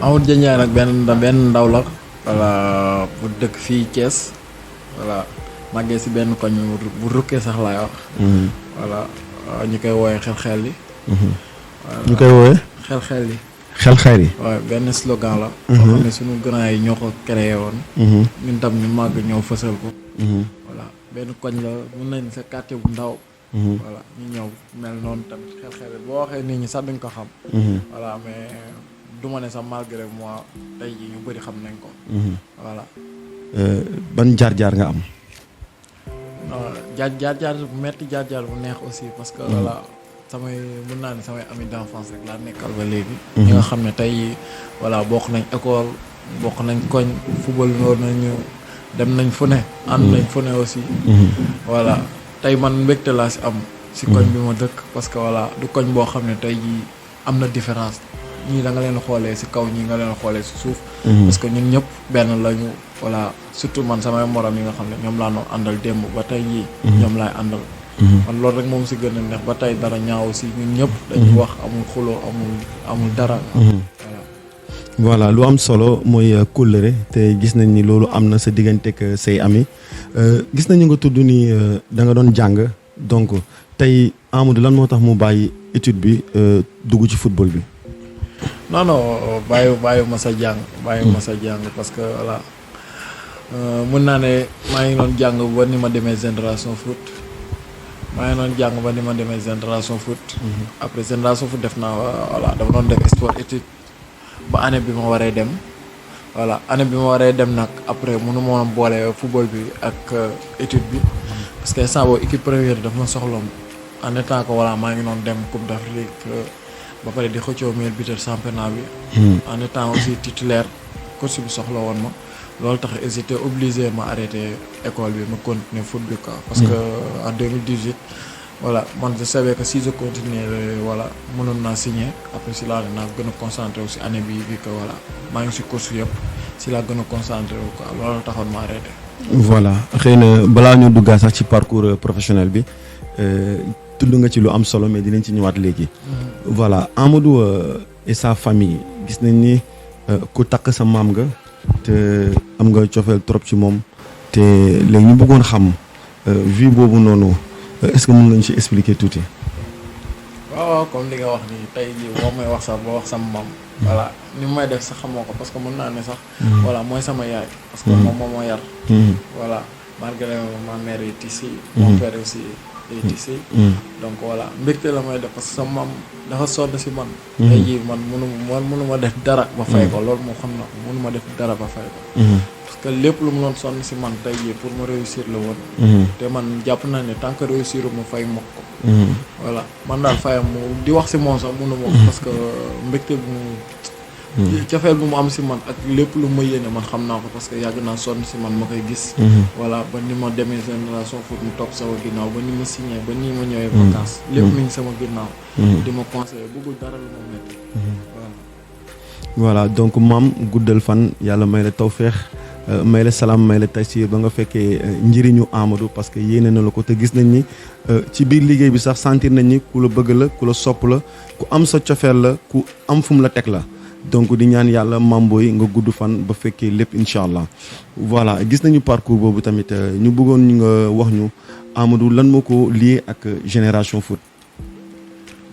Amadou Dia Ndiaye nag benn ndaw la voilà bu dëkk fii Thiès voilà màggee si benn koñ bu rukkee sax laay wax. voilà ñu koy wooyee xel-xel yi. ñu koy wooyee. xel-xel yi. xel-xel yi. waaw benn slogan la. boo xam ne sunu grand yi ñoo ko créé woon. ñun tam ñu màgg ñëw fësal ko. voilà benn koñ la mun nañ sa quartier bu ndaw. voilà ñu ñëw mel noonu tamit xel-xel yi boo waxee nit ñi sax duñ ko xam. voilà mais. du ma ne sax malgré moi tey jii ñu bëri xam nañ ko. voilà. ban jaar-jaar nga am. non jaar-jaar bu metti jaar-jaar bu neex aussi parce que voilà mën naa ne samay amis d'enfance rek laa nekkal ba léegi. ñi nga xam ne tey voilà bokk nañ école bokk nañ koñ football noor nañu dem nañ fu ne. ànd nañ fu ne aussi. voilà tey man mbégte laa si am. si koñ bi ma dëkk parce que voilà du koñ boo xam ne tey jii am na différence. ñii da nga leen xoolee ci kaw ñii nga leen xoolee ci suuf. parce que ñun ñëpp benn lañu voilà surtout man samay morom yi nga xam ne ñoom laa doon àndal démb ba tey jii. ñoom laay àndal. man loolu rek moom ci gën a neex ba tey dara ñaaw aussi ñun ñëpp. dañuy wax amul xuloo amul dara. voilà lu am solo mooy kóllëre te gis nañ ni loolu am na sa diggante ak say ami gis nañu nga tudd ni da nga doon jàng donc tey Amadou lan moo tax mu bàyyi étude bi dugg ci football bi. non bàyyi ma sa jàng parce que voilà mën naa ne maa ngi doon jàng ba ni ma demee génération foot après génération foot def naa voilà dama doon def sport étude ba année bi ma waree dem voilà année bi ma waree dem nag après mënu ma boole football bi ak étude bi parce que instant boobu équipe première daf ma soxloon en étant que voilà maa ngi doon dem Coupe d'Afrique ba pare di xëccoo meilleur buteur championnat bi. en étant aussi titulaire coach bi soxla woon ma loolu tax j'étais obligé ma arrêté école bi ma continuer foot bi quoi. parce que en 2018 voilà man je savais que si je continuais voilà mënoon naa signer après si laa naa gën a concentré aussi année bi que voilà maa ngi si course yëpp si laa gën a concentré wu quoi loolu taxoon ma arrêté. voilà xëy na balaa ñu duggaa sax ci parcours professionnel bi. tudd nga ci lu am solo mais dinañ ci ñëwaat léegi. voilà Amadou et sa famille gis nañ ni ku takk sa maam nga te am nga cofeel trop ci moom te léegi ñu bëggoon xam vie boobu noonu est-ce que mën nañ ci expliquer tuuti. waaw comme li nga wax nii tey jii boo may wax sax boo wax sama maam. voilà ni may def sax xamoo ko parce que mën naa ne sax. voilà mooy sama yaay. parce que moom moo yar. voilà malgré ma mère est ici. mon père aussi. ici donc voilà mbégte la may def parce que sama maam dafa sonn si man. tey jii man mënuma def dara ba fay ko loolu moo xam na mënuma def dara ba fay ko. parce que lépp lu mu doon sonn si man tey jii pour ma réussir la woon. te man jàpp naa ne tant que réussir ma fay ma ko. voilà man daal fayam mu di wax si moom sax mënuma ko parce que mbégte bu mu cofeel bu mu am si man ak lépp lu ma yéene man xam naa ko parce que yàgg naa sonn si man ma koy gis. voilà ba ni ma demee génération foot mu topp sama ginnaaw ba ni ma signé ba ni ma ñëwee vacances. lépp mi ngi sama ginnaaw. di ma conseillé bëggul dara lu ma métti. voilà donc maam guddal fan yàlla may la tawféex may la salaam may la taysiir ba nga fekkee njëriñu Amadou parce que yéene na la ko te gis nañ ni ci biir liggéey bi sax sentir nañ ni ku la bëgg la ku la sopp la ku am sa cofeel la ku am fu mu la teg la. donc di ñaan yàlla Mamboy nga gudd fan ba fekkee lépp incha allah voilà gis nañu parcours boobu tamit ñu bëggoon ñu nga wax ñu Amadou lan moo ko lié ak génération foot.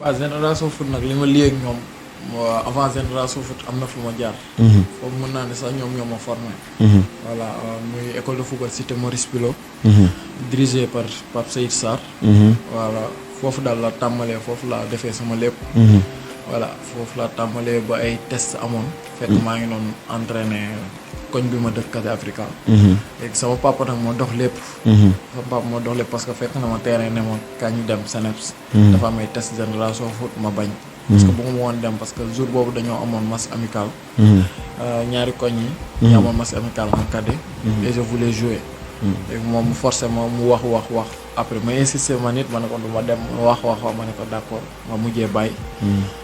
waaw génération foot nag li ma lié ak ñoom avant génération foot am na fu ma jaar. foofu mën naa ne sax ñoom ñoo ma formé. voilà muy école de football cité Maurice Pilot. dirigé par Pape Seyd Sarr. voilà foofu daal la tàmbalee foofu laa defee sama lépp. voilà foofu laa tàmbalee ba ay test amoon. fekk maa ngi doon entraîné koñ bi ma dëkk Casa Africa. léegi sama papa nag moo dox lépp. sama papa moo dox lépp parce que fekk na ma terrain ne ma kañ ñu dem Seneps. dafa am ay test génération foot ma bañ. parce que bëgguma woon dem parce que jour boobu dañoo amoon match amical. ñaari koñ yi. ñu amoon match amical en cadet. et je voulais jouer. léegi moom mu forcé ma mu wax après ma insisté ma nit ma ne ko du ma dem wax ma ne ko d'accord ma mujjee bàyyi.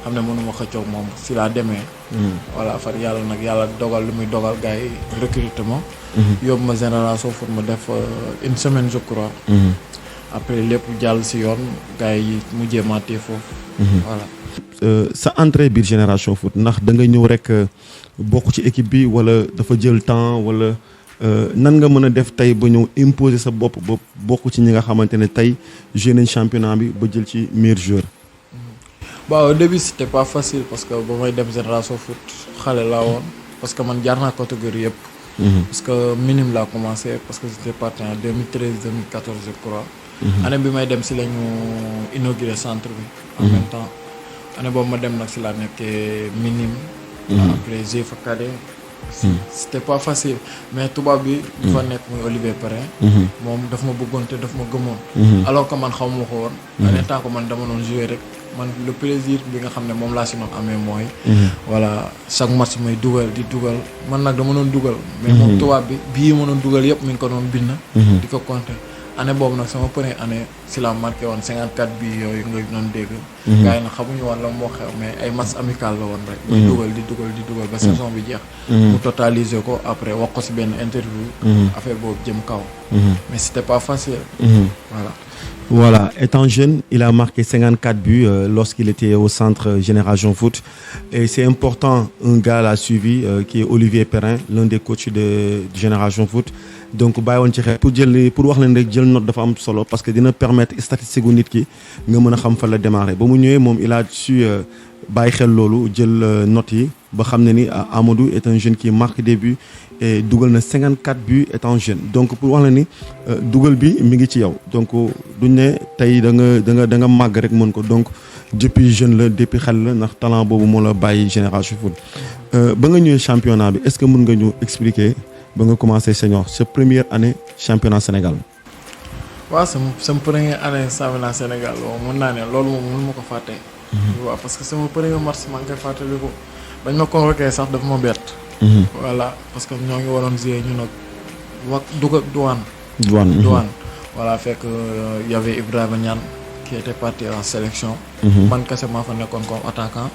xam ne mënuma xëccoog moom si laa demee. voilà far yàlla nag yàlla dogal lu muy dogal gars yi recrutement. yóbbu ma Génération Foot ma def une semaine je crois. après lépp jàll si yoon gars yi mujjee ma téye foofu. voilà. sa entrée biir Génération Foot ndax da nga ñëw rek bokk ci équipe bi wala dafa jël temps wala nan nga mën a def tey ba ñëw imposer sa bopp ba bokk ci ñi nga xamante ne tey joué nañ championnat bi ba jël ci meilleur joueur. Bah au début c'était pas facile parce que ba may dem Génération Foot xale laa woon parce que man jaar naa catégorie yëpp. parce que minime laa commencé parce que j'étais parti en 2013 2014 je crois. année bi may dem si la ñu inauguré centre bi. en même temps année boobu ma dem nag si laa nekkee minime. après j'ai fa cadet. c'était pas facile mais tubaab bi. dafa nekk muy Olivier Perrin. moom daf ma bëggoon te daf ma gëmoon. alors que man xaw ma ko woon. en tant que man dama doon jouer rek man le plaisir bi nga xam ne moom laa si doon amee mooy. voilà chaque match may dugal di dugal man nag dama doon dugal. mais moom tubaab bi bii ma doon dugal yëpp mi ngi ko doon bind. di ko compter. année boobu nag sama première année si la marqué woon 54 bi yooyu nga doon dégg. gars yi nag xamuñu woon la moo xew mais ay match amical la woon rek. di dugal ba saison bi jeex. mu totaliser ko après wax ko si benn interview. affaire boobu jëm kaw. mais c'était pas facile. Voilà, étant jeune, il a marqué 54 buts lorsqu'il était au centre Génération Foot. Et c'est important, un gars l'a suivi, qui est Olivier Perrin, l'un des coachs de Génération Foot. Donc bàyyiwoon ci xel pour wax leen rek jël note dafa am solo parce que dina permettre statistique gu nit ki nga mën a xam fa la démarrer ba mu ñëwee moom il a su bàyyi xel loolu jël notes yi ba xam ne ni Amadou est un jeune qui marque des buts et dugal na 54 buts étant jeune donc pour wax la ni dugal bi mi ngi ci yow donc duñ ne tey da nga màgg rek mën ko donc depuis jeune la depuis xel la ndax talent boobu moo la bàyyi Génération Foot ba nga ñëwee championnat bi est-ce que mën nga ñu expliquer ba nga commencé senior sa première année championnat Sénégal. waaw sama première année championnat Sénégal waaw mën naa ne loolu moom mënu ma ko fàtte. waaw parce que sama premier match maa ngi koy fàttaliku bañ ma convoqué sax dafa ma bett. voilà parce que ñoo ngi waroon jouer ñu nag douane. voilà fekk y avait Ibrahima Niane qui était parti en sélection. man kese maa fa nekkoon comme attaquant.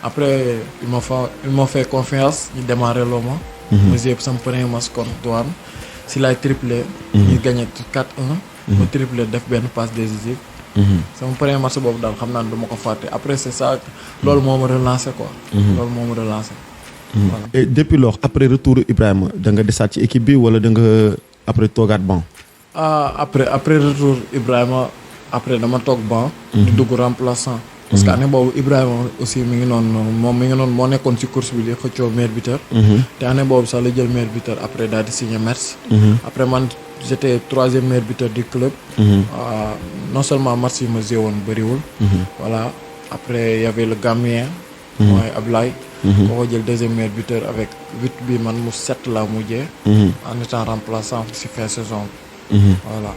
après ils m'ont fait confiance ñu démarré loo ma. ma joué sama premier match contre douane si laay triplé. ñu gagné 4-1. ma triplé def benn passe décisive. sama premier match boobu daal xam naa ne du ma ko fàtte après c'est ça loolu moo ma relancé quoi. loolu moo ma relancé. Voilà. Et depuis lors après retour Ibrahima da nga desaat ci équipe bi wala da nga après toogaat banc. après retour Ibrahima après dama toog banc. di dugg remplaçant. parce que année boobu Ibrahima aussi mi ngi noonu moo nekkoon ci course bi di xëccoo meilleur buteur. te année boobu sax la jël meilleur buteur après daal di signé Metz. après man j'étais 3e meilleur buteur du club. non seulement match yi ma joué woon bëriwul. voilà après y avait le Gambien. mooy Ablaye. koo jël 2e meilleur buteur avec 8 bi man mu 7 la mujjee. en étant remplaçant si fin saison. voilà.